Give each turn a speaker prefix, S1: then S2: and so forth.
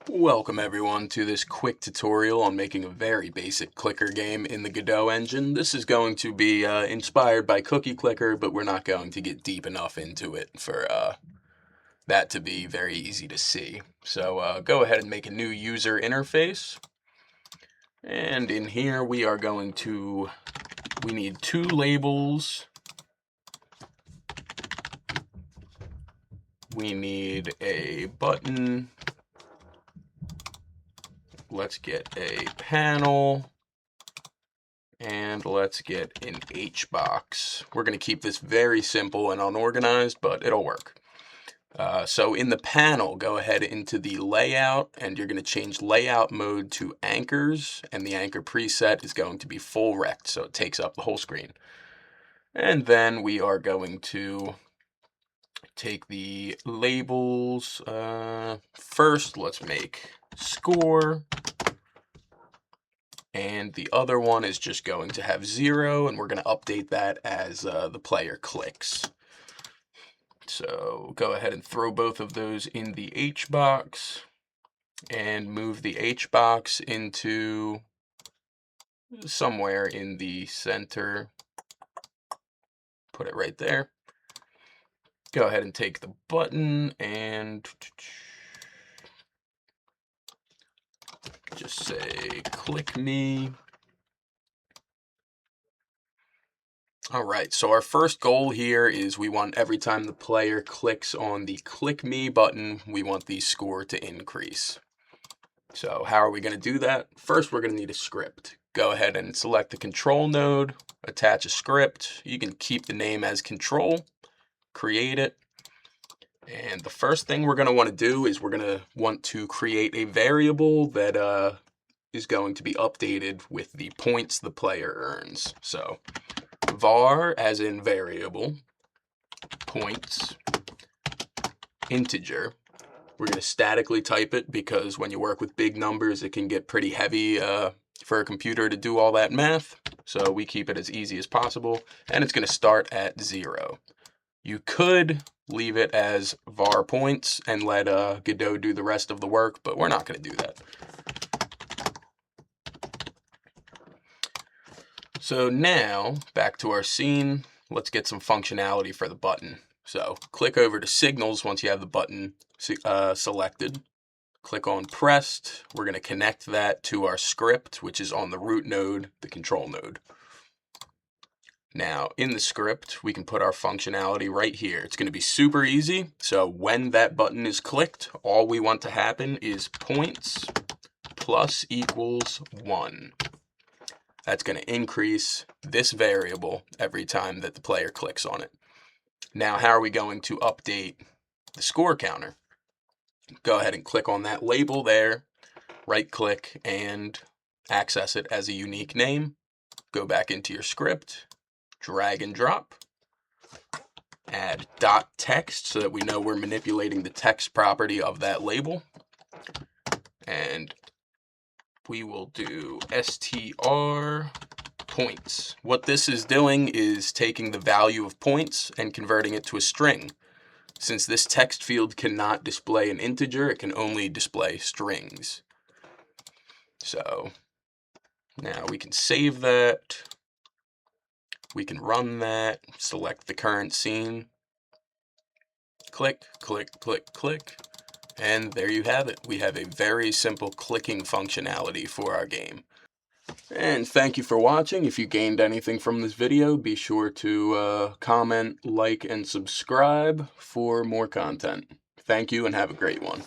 S1: Welcome everyone to this quick tutorial on making a very basic clicker game in the Godot engine. This is going to be inspired by Cookie Clicker, but we're not going to get deep enough into it for that to be very easy to see. So go ahead and make a new user interface. And in here we are going to, we need two labels. We need a button. Let's get a panel, and let's get an H box. We're going to keep this very simple and unorganized, but it'll work. So in the panel, go ahead into the layout, and you're going to change layout mode to anchors, and the anchor preset is going to be full rect, so it takes up the whole screen. And then we are going to take the labels. First, let's make score. And the other one is just going to have 0, and we're going to update that as the player clicks. So go ahead and throw both of those in the H box and move the H box into somewhere in the center. Put it right there. Go ahead and take the button and just say click me. All right, so our first goal here is we want every time the player clicks on the click me button, we want the score to increase. So how are we going to do that? First, we're going to need a script. Go ahead and select the control node, attach a script. You can keep the name as control, create it. And the first thing we're going to want to do is we're going to want to create a variable that is going to be updated with the points the player earns. So var, as in variable, points, integer. We're going to statically type it because when you work with big numbers, it can get pretty heavy for a computer to do all that math. So we keep it as easy as possible, and it's going to start at 0. You could leave it as var points and let Godot do the rest of the work, but we're not going to do that. So now, back to our scene, let's get some functionality for the button. So click over to signals once you have the button selected. Click on pressed. We're going to connect that to our script, which is on the root node, the control node. Now, in the script, we can put our functionality right here. It's going to be super easy. So when that button is clicked, all we want to happen is points plus equals 1. That's going to increase this variable every time that the player clicks on it. Now, how are we going to update the score counter? Go ahead and click on that label there, right-click, and access it as a unique name. Go back into your script, drag and drop, add dot text so that we know we're manipulating the text property of that label. And we will do str points. What this is doing is taking the value of points and converting it to a string. Since this text field cannot display an integer, it can only display strings. So now we can save that. We can run that, select the current scene, click, click, click, click. And there you have it. We have a very simple clicking functionality for our game. And thank you for watching. If you gained anything from this video, be sure to comment, like, and subscribe for more content. Thank you and have a great one.